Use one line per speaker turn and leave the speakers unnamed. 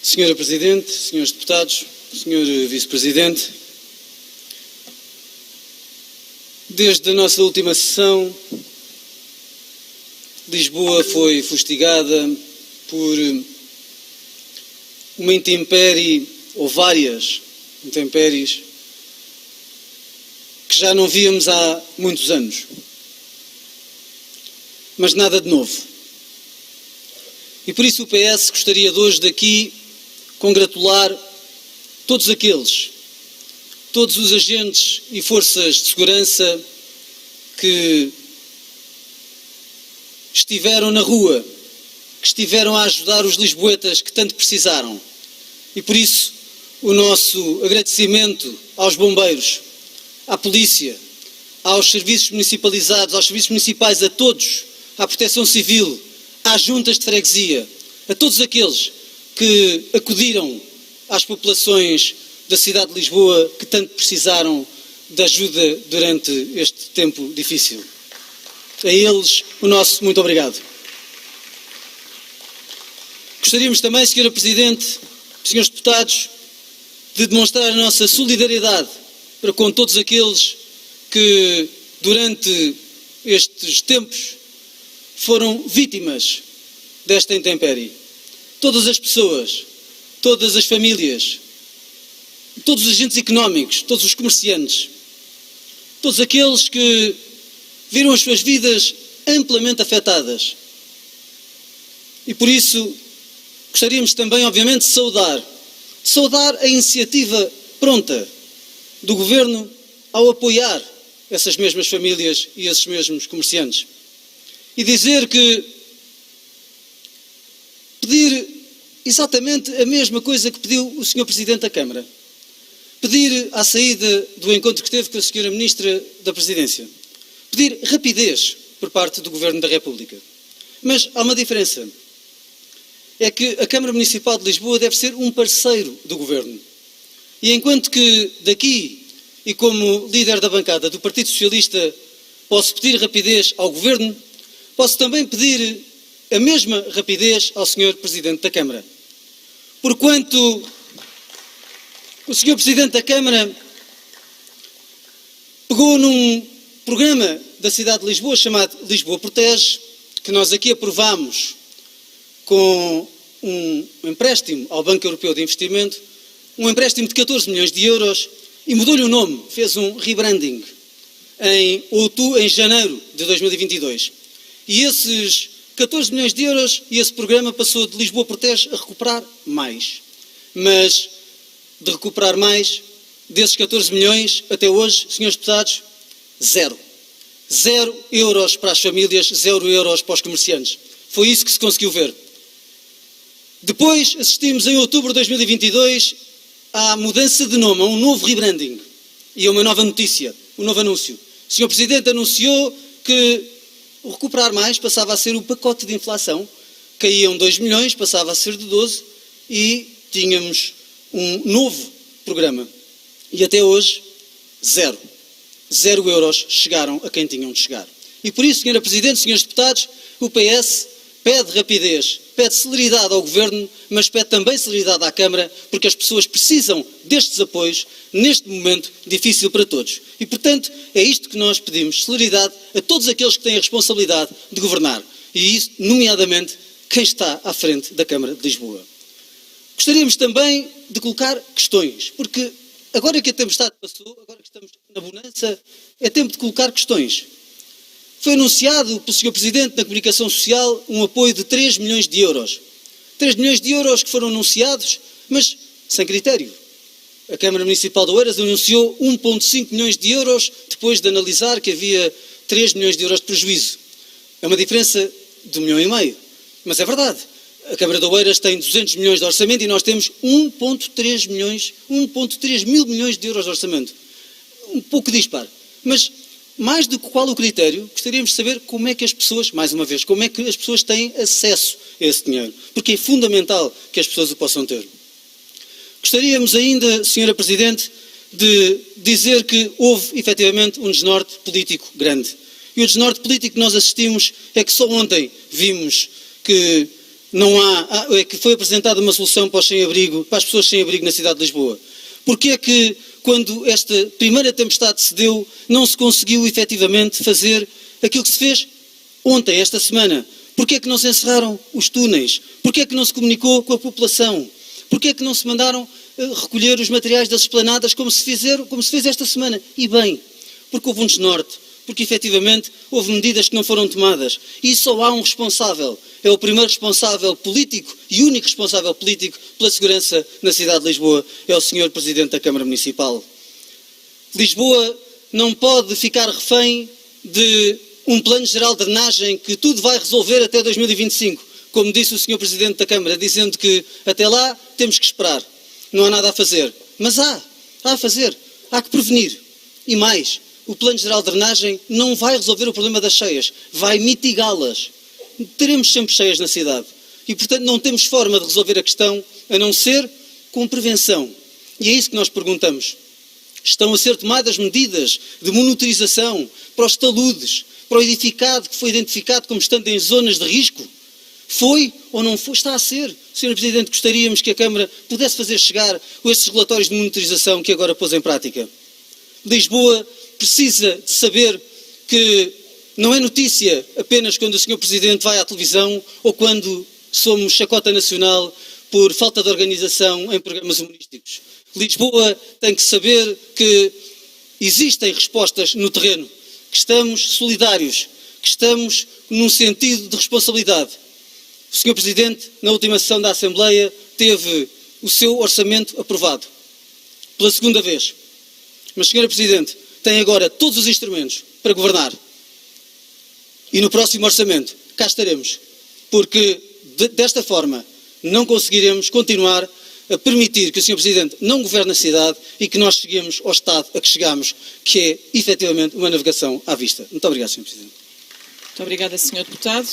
Senhora Presidente, senhores deputados, senhor Vice-Presidente, desde a nossa última sessão, Lisboa foi fustigada por uma intempérie, ou várias intempéries, que já não víamos há muitos anos. Mas nada de novo. E por isso o PS gostaria de hoje daqui congratular todos os agentes e forças de segurança que estiveram na rua, que estiveram a ajudar os lisboetas que tanto precisaram. E por isso o nosso agradecimento aos bombeiros, à polícia, aos serviços municipalizados, aos serviços municipais, a todos, à proteção civil, às juntas de freguesia, a todos aqueles que acudiram às populações da cidade de Lisboa que tanto precisaram de ajuda durante este tempo difícil. A eles o nosso muito obrigado. Gostaríamos também, Senhora Presidente, senhores deputados, de demonstrar a nossa solidariedade para com todos aqueles que durante estes tempos foram vítimas desta intempérie. Todas as pessoas, todas as famílias, todos os agentes económicos, todos os comerciantes, todos aqueles que viram as suas vidas amplamente afetadas. E por isso gostaríamos também, obviamente, de saudar a iniciativa pronta do Governo ao apoiar essas mesmas famílias e esses mesmos comerciantes. E dizer que pedir exatamente a mesma coisa que pediu o Sr. Presidente da Câmara. Pedir à saída do encontro que teve com a Sra. Ministra da Presidência. Pedir rapidez por parte do Governo da República. Mas há uma diferença. É que a Câmara Municipal de Lisboa deve ser um parceiro do Governo. E enquanto que daqui, e como líder da bancada do Partido Socialista, posso pedir rapidez ao Governo, posso também pedir a mesma rapidez ao Sr. Presidente da Câmara. Porquanto o Sr. Presidente da Câmara pegou num programa da cidade de Lisboa chamado Lisboa Protege, que nós aqui aprovámos com um empréstimo ao Banco Europeu de Investimento, um empréstimo de 14 milhões de euros, e mudou-lhe o nome, fez um rebranding em janeiro de 2022. E esses 14 milhões de euros e esse programa passou de Lisboa Protege a recuperar mais. Mas de recuperar mais, desses 14 milhões, até hoje, senhores deputados, zero. 0 euros para as famílias, 0 euros para os comerciantes. Foi isso que se conseguiu ver. Depois assistimos em outubro de 2022 à mudança de nome, a um novo rebranding e a uma nova notícia, um novo anúncio. O Sr. Presidente anunciou que o recuperar mais passava a ser o pacote de inflação, caíam 2 milhões, passava a ser de 12 e tínhamos um novo programa. E até hoje, 0. 0 euros chegaram a quem tinham de chegar. E por isso, Sra. Presidente, Srs. Deputados, o PS pede rapidez, pede celeridade ao Governo, mas pede também celeridade à Câmara, porque as pessoas precisam destes apoios neste momento difícil para todos. E, portanto, é isto que nós pedimos, celeridade a todos aqueles que têm a responsabilidade de governar. E isso, nomeadamente, quem está à frente da Câmara de Lisboa. Gostaríamos também de colocar questões, porque agora que a tempestade passou, agora que estamos na bonança, é tempo de colocar questões. Foi anunciado pelo Sr. Presidente na Comunicação Social um apoio de 3 milhões de euros. 3 milhões de euros que foram anunciados, mas sem critério. A Câmara Municipal de Oeiras anunciou 1,5 milhões de euros depois de analisar que havia 3 milhões de euros de prejuízo. É uma diferença de 1,5 milhão. Mas é verdade. A Câmara de Oeiras tem 200 milhões de orçamento e nós temos 1,3 mil milhões de euros de orçamento. Um pouco dispar. Mas mais do que qual o critério, gostaríamos de saber como é que as pessoas, mais uma vez, como é que as pessoas têm acesso a esse dinheiro. Porque é fundamental que as pessoas o possam ter. Gostaríamos ainda, Sra. Presidente, de dizer que houve, efetivamente, um desnorte político grande. E o desnorte político que nós assistimos é que só ontem vimos que é que foi apresentada uma solução para as pessoas sem abrigo na cidade de Lisboa? Porquê é que, quando esta primeira tempestade se deu, não se conseguiu efetivamente fazer aquilo que se fez ontem, esta semana? Porquê é que não se encerraram os túneis? Porquê é que não se comunicou com a população? Porquê é que não se mandaram recolher os materiais das esplanadas como se fez esta semana? E bem, porque houve um desnorte, porque efetivamente houve medidas que não foram tomadas. E só há um responsável. É o primeiro responsável político e único responsável político pela segurança na cidade de Lisboa. É o Sr. Presidente da Câmara Municipal. Lisboa não pode ficar refém de um plano geral de drenagem que tudo vai resolver até 2025. Como disse o Sr. Presidente da Câmara, dizendo que até lá temos que esperar. Não há nada a fazer. Mas há a fazer. Há que prevenir. E mais, o Plano Geral de Drenagem não vai resolver o problema das cheias. Vai mitigá-las. Teremos sempre cheias na cidade. E, portanto, não temos forma de resolver a questão a não ser com prevenção. E é isso que nós perguntamos. Estão a ser tomadas medidas de monitorização para os taludes, para o edificado que foi identificado como estando em zonas de risco? Foi ou não foi? Está a ser. Sr. Presidente, gostaríamos que a Câmara pudesse fazer chegar esses relatórios de monitorização que agora pôs em prática. Lisboa precisa de saber que não é notícia apenas quando o Sr. Presidente vai à televisão ou quando somos chacota nacional por falta de organização em programas humorísticos. Lisboa tem que saber que existem respostas no terreno, que estamos solidários, que estamos num sentido de responsabilidade. O Sr. Presidente, na última sessão da Assembleia, teve o seu orçamento aprovado, pela segunda vez. Mas, Sra. Presidente, tem agora todos os instrumentos para governar. E no próximo orçamento, cá estaremos. Porque, desta forma, não conseguiremos continuar a permitir que o Sr. Presidente não governe a cidade e que nós cheguemos ao estado a que chegamos, que é, efetivamente, uma navegação à vista. Muito obrigado, Sr. Presidente.
Muito obrigada, Sr. Deputado.